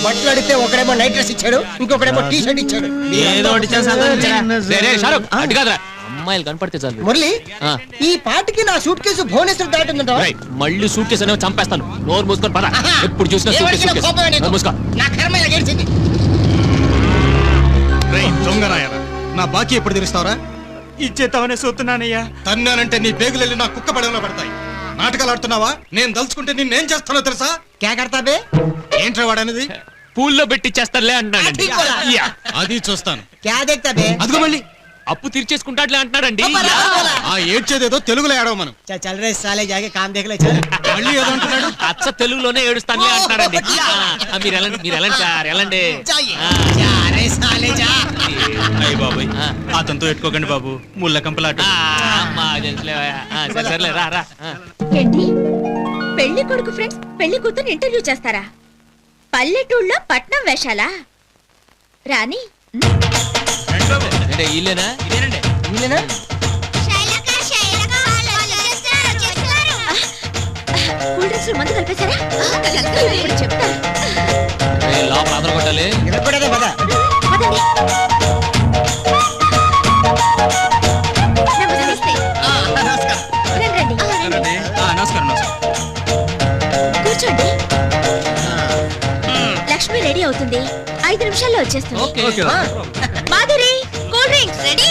బట్టలు అడిగితే ఒకడేమో నైట్ డ్రెస్ ఇచ్చాడు, ఇంకొకడేమో టీ షర్ట్ ఇచ్చాడు. అమ్మాయిలు కనపడితే చాలు. మురళి, ఈ పాటికి నా సూట్ కేసు భువనేశ్వర్ దాటుందంటావా? మళ్ళీ సూట్ కేసు అనేవి చంపేస్తాను. నోరు మూసుకొని పద. ఎప్పుడు చూసినా నా కర్మ గెలిచింది. దొంగరాయరా, నా బాకీ ఎప్పుడు తెలుస్తావరా? ఇచ్చేతామనే చూస్తున్నానయ్యా. తన్నానంటే నీ పేగులెళ్ళి నా కుక్క పడవలో పడతాయి. నాటకాలు ఆడుతున్నావా? నేను దలుచుకుంటే నిన్నేం చేస్తానో తెలుసా? కేకడతాబే ఏంట్రా వాడనేది? పూల్లో పెట్టి చేస్తానులే అంటున్నాడండి. అది చూస్తాను. అదిగో మళ్ళీ అప్పు తీర్చేసుకుంటాట్లే అంటున్నాడండి. ఆ ఏడ్చేదేదో తెలుగులో ఏడవ మనం. చల్ రే సాలే జాగే కామ్ దేఖలే చల్. మళ్ళీ ఏదో అంటున్నాడు. అచ్చ తెలుగులోనే ఏడుస్తానులే అంటున్నాడండి. మీరు వెళ్ళండి సార్, వెళ్ళండి. అయ్య బాబాయ్, అతనితో ఎట్టుకోకండి బాబు, ముళ్ళ కంపలాట. సర్లే రా. ఏంటి, పెళ్లి కొడుకు ఫ్రెండ్స్ పెళ్లి కూతురు ఇంటర్వ్యూ చేస్తారా? పల్లెటూళ్ళలో పట్నం వేషాలా? రాని ఇల్లేనా? ఇల్లేనా? కూల్ డ్రింక్స్ లో మందు కలిపేశారా? ఇప్పుడు చెప్తా. లోపల ఆధార కొట్టాలి. నిలబడేదే పద. పదండి. నమస్తే. రండి. నమస్కారం. కూర్చోండి. లక్ష్మి రెడీ అవుతుంది, 5 నిమిషాల్లో వచ్చేస్తుంది. Madhuri, cool drinks ready.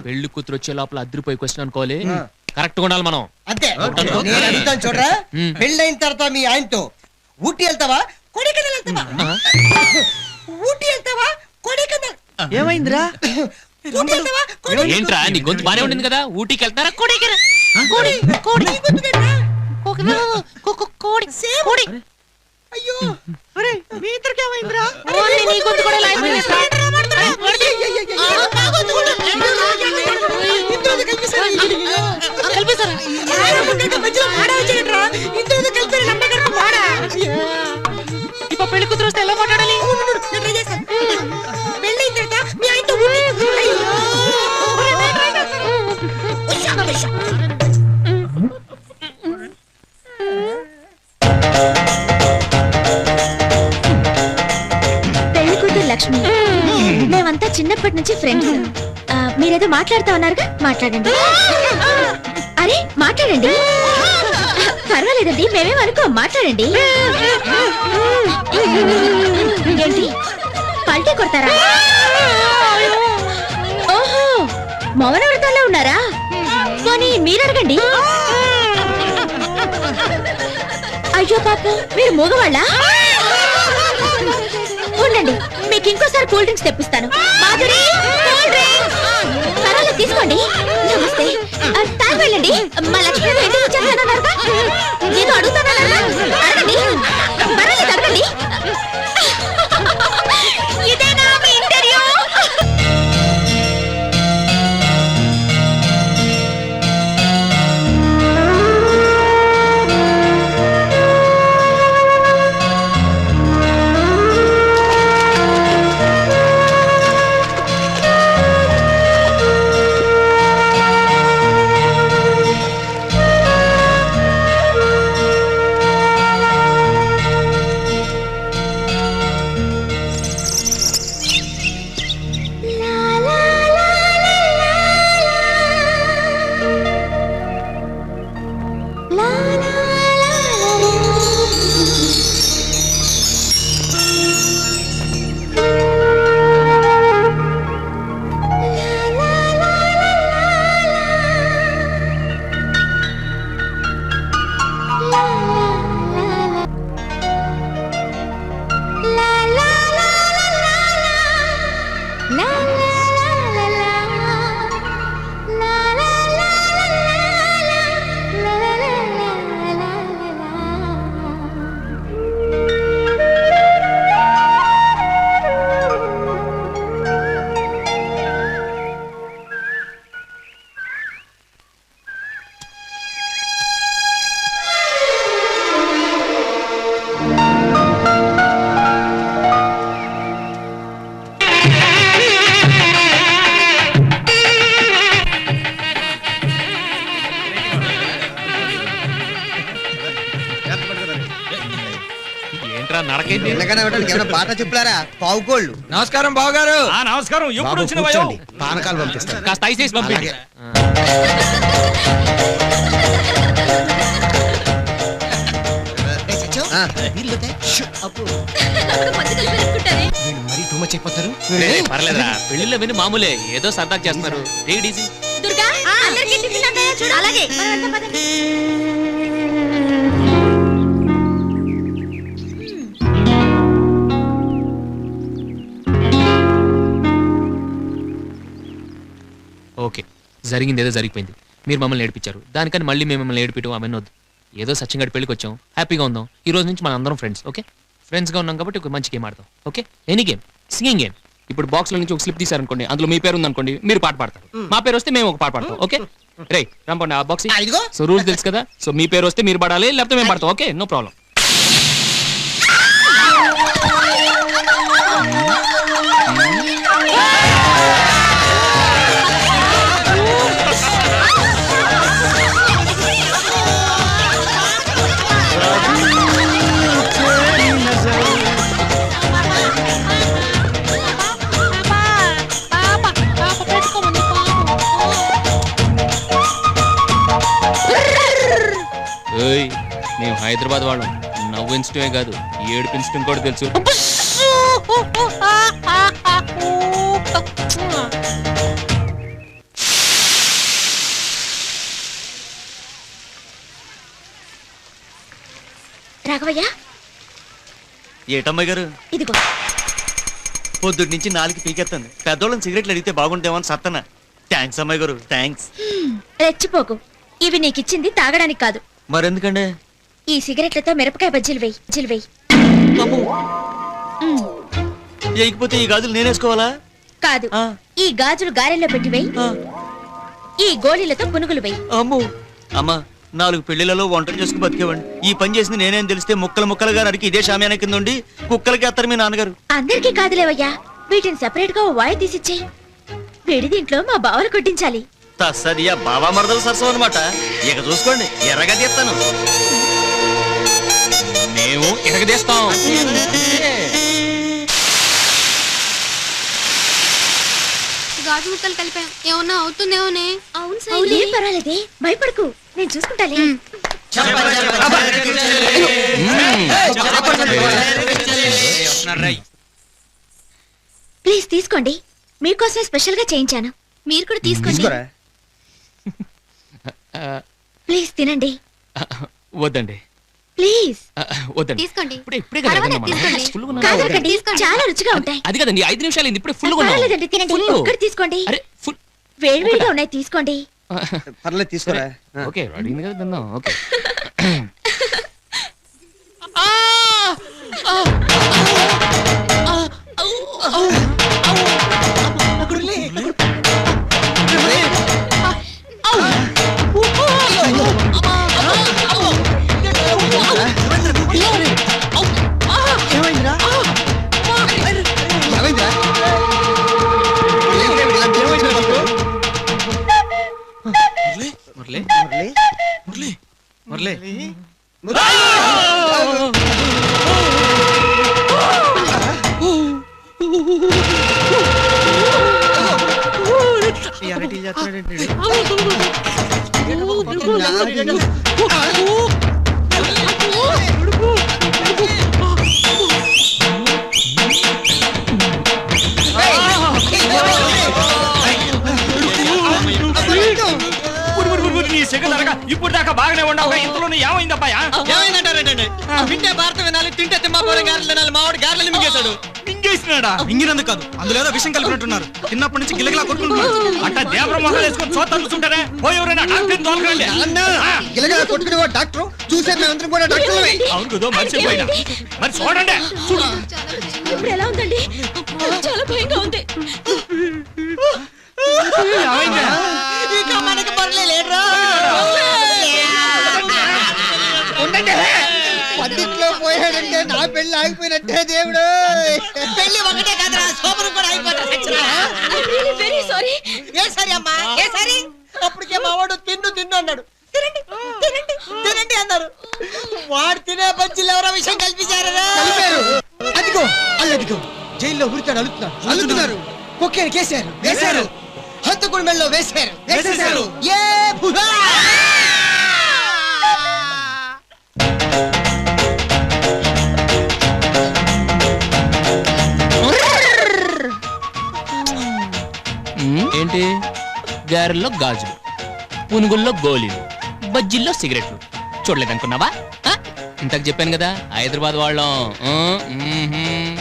పెళ్లి కూతురు వచ్చే లోపల అద్దరిపోయి క్వశ్చన్ అనుకోవాలి. కరెక్ట్ గా ఉండాలి మనం. అంతే. నేను అడుగుతాను చూడరా, పెళ్ళైన తర్వాత మీ ఆయనతో ఊటీ వెళ్తావా, కొడైకెనాల్ వెళ్తావా? ఊటీ వెళ్తావా, కొడైకెనాల్? ఏమైందిరా? ఊటీ వెళ్తావా, కొడైకెనాల్? ఏంట్రా, నీ గొంతు బానే ఉండింది కదా. ఊటీకి వెళ్తారా? అయ్యో, మీ ఇద్దరికి ఏమైందిరా? నీ గొంతు కూడా ఇప్పుడు పెళ్లి కూతురు వస్తే ఎలా మాట్లాడాలి? పెళ్లి కూతురు లక్ష్మి, మేమంతా చిన్నప్పటి నుంచి ఫ్రెండ్స్. మీరేదో మాట్లాడుతా ఉన్నారుగా, మాట్లాడండి. అరే మాట్లాడండి, పర్వాలేదండి, మేమేమనుకో, మాట్లాడండి. ఏంటి, పల్టీ కొడతారా? ఓహో, మౌన వ్రతాల్లో ఉన్నారా? పోనీ మీరు అడగండి. అయ్యో పాపం, మీరు మూగవాళ్ళా? ఉండండి, మీకు ఇంకోసారి కూల్ డ్రింక్స్ తెప్పిస్తాను. Madhuri, cool drinks. పర్వాలేదు, తీసుకోండి. నమస్తే. తాగి వెళ్ళండి. మా లక్ష్మి ఎందుకు వచ్చేస్తానన్నారుగా? నేను అడుగుతానన్నా, అడగండి. పర్వాలేదు, అడగండి. ఇదేనా మీ ఇంటర్వ్యూ? నాకేంటి ఏమైనా బాట చెప్పులారా పావుకోళ్ళు. నమస్కారం బావగారు. నమస్కారం ఎప్పుడు వచ్చిన కూర్చోండి. పానకాలు పంపిస్తాను. కాస్త ఐస్ వేసి పంపించండి. మరీ టూ మచ్ అయిపోతారు. పర్లేదురా, పెళ్లిలో విని మామూలే, ఏదో సరదాగా చేస్తున్నారు. Take easy. దుర్గా అందరికీ టిఫిన్ అందాయా చూడు. అలాగే ఓకే, జరిగింది ఏదో జరిగిపోయింది. మీరు మమ్మల్ని ఏడిపించారు, దానికని మళ్ళీ మేము మిమ్మల్ని ఏడిపించడం అవన్నీ వద్దు. ఏదో సచిన్ గడి పెళ్ళికి వచ్చాం, హ్యాపీగా ఉందాం. ఈ రోజు నుంచి మన అందరం ఫ్రెండ్స్. ఓకే, ఫ్రెండ్స్గా ఉన్నాం కాబట్టి ఒక మంచి గేమ్ ఆడదాం. Okay, any game, singing game. ఇప్పుడు బాక్స్ లో నుంచి ఒక స్లిప్ తీసారనుకోండి, అందులో మీ పేరు ఉందనుకోండి, మీరు పాట పాడతారు. మా పేరు వస్తే మేము ఒక పాట పాడతాం. ఓకే రే రంపండి ఆ బాక్స్. సో రూల్స్ తెలుసు కదా. సో మీ పేరు వస్తే మీరు పాడాలి, లేకపోతే మేము పాడతాం. Okay, no problem. ఏయ్, మేము హైదరాబాద్ వాళ్ళం. నవ్వించడమే కాదు, ఏడిపించడం కూడా తెలుసు. రాఘవయ్య ఏటమ్మాయి గారు, ఇదిగో. పొద్దుటి నుంచి నాలుగు పీకెత్తాను. పెద్దోళ్ళని సిగరెట్లు అడిగితే బాగుంటేమో అని సత్తన. థ్యాంక్స్ అమ్మాయి గారు, థ్యాంక్స్. రెచ్చిపోకు, ఇవి నీకిచ్చింది తాగడానికి కాదు. మరెందుకండి? ఈ సిగరెట్లతో మిరపకాయ బజ్జీలు వెయ్యి. వేయకపోతే ఈ గాజులు నేనేసుకోవాలా? కాదు, ఆ. ఈ గాజులు గారెల్లో పెట్టి వెయ్యి. ఈ గోళీలతో పునుగులు వెయ్యి. అమ్మో అమ్మా, 4 పెళ్లిలలో వంటలు చేసుకుని బతికేవాడిని. ఈ పని చేసింది నేనేం తెలిస్తే ముక్కలు ముక్కలుగా నరికి ఇదే షామియాన కింద ఉండి కుక్కలకి ఎత్తారు మీ నాన్నగారు. అందరికీ కాదులేవయ్యా, వీటిని సెపరేట్ గా ఓ వాయి తీసిచ్చేయి. వేడి దీంట్లో మా బావలు కొట్టించాలి. తస్సదియా బాబా మరదలు సరసం అనమాట. ఇక చూసుకోండి, ఎర్రగా తీస్తాను. మేము ఎరగదీస్తాం. గాజు ముక్కలు కలిపాం, ఏమన్నా అవుతుందేమోనే. అవును, ఏం పర్వాలేదే, భయపడకు, నేను చూసుకుంటాలే. ప్లీజ్ తీసుకోండి, మీకోసమే స్పెషల్ గా చేయించాను. మీరు కూడా తీసుకోండి. ప్లీజ్ తినండి, వద్దండి, ప్లీజ్. వద్దండి. తీసుకోండి. ఇప్పుడే కదా పర్వాలేదు, తిన్నాం మనం. తీసుకోండి. ఫుల్గా ఉన్నాం. కాదండి, తీసుకోండి. చాలా రుచిగా ఉంటాయి. అది కదండి, 5 నిమిషాలు అయింది, ఇప్పుడే ఫుల్ పర్వాలేదండి, తినండి. ఒక్కటి తీసుకోండి, అరే ఫుల్. వేడివేడిగా ఉన్నాయి, తీసుకోండి. పర్లేదు తీసుకోరా. ఓకే, అడిగింది కదా తిందాం. ఓకే. మురళి ఇప్పుడు దాకా బాగానే ఉండవు, ఇంతలో ఏమైందబ్బాయా? ఏమైందంటారేంటండి? వింటే భారత వినాలి, తింటే తిమ్మాపురం గారెలు తినాలి. మావాడు గారెలు మింగేశాడు. మింగేసినాడా? ఇంగినందుకు కాదు, అందులో ఏదో విషయం కలిపినట్టున్నారు. చిన్నప్పటి నుంచి గిల్లగిలా కొట్టుకుంటున్నారు. అట్ట దేవర మొహాలు వేసుకొని చూస్తా కూర్చుంటారే. పోయి ఎవరైనా డాక్టర్ని తోలకండి. ఇలాగ కొట్టుకునే డాక్టర్ చూసే మేమందరం కూడా డాక్టర్లమే. అవును కదా, మర్చిపోయినా. మరి చూడండి, చూడు. ఇప్పుడు ఎలా ఉందండి? చాలా భయంగా ఉంది. ఇక మనకి పర్లేదురా. పద్దిట్లో పోయాడంటే నా పెళ్లి ఆగిపోయినట్టే దేవుడు. పెళ్లి ఒకటే కదరా, సోమరు కూడా అయిపోతాడు. Very sorry. ఏ సరి అమ్మా, ఏ సరి? అప్పటికే మా వాడు తిన్ను అన్నాడు. తినండి తినండి తినండి అన్నారు. వాడు తినే బజ్జీలు ఎవరో విషయం కల్పించారు. జైల్లో ఉరితాడు అలుతున్నారు కుక్కని వేశారు హంతకుడి మెళ్ళలో వేశారు ఏ బుధా! ఏంటి గారెల్లో గాజులు పునుగుల్లో గోళీలు బజ్జీల్లో సిగరెట్లు చూడలేదనుకున్నావా ఆ? ఇంతకు చెప్పాను కదా హైదరాబాద్ వాళ్ళం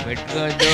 పెట్టుకోవద్దు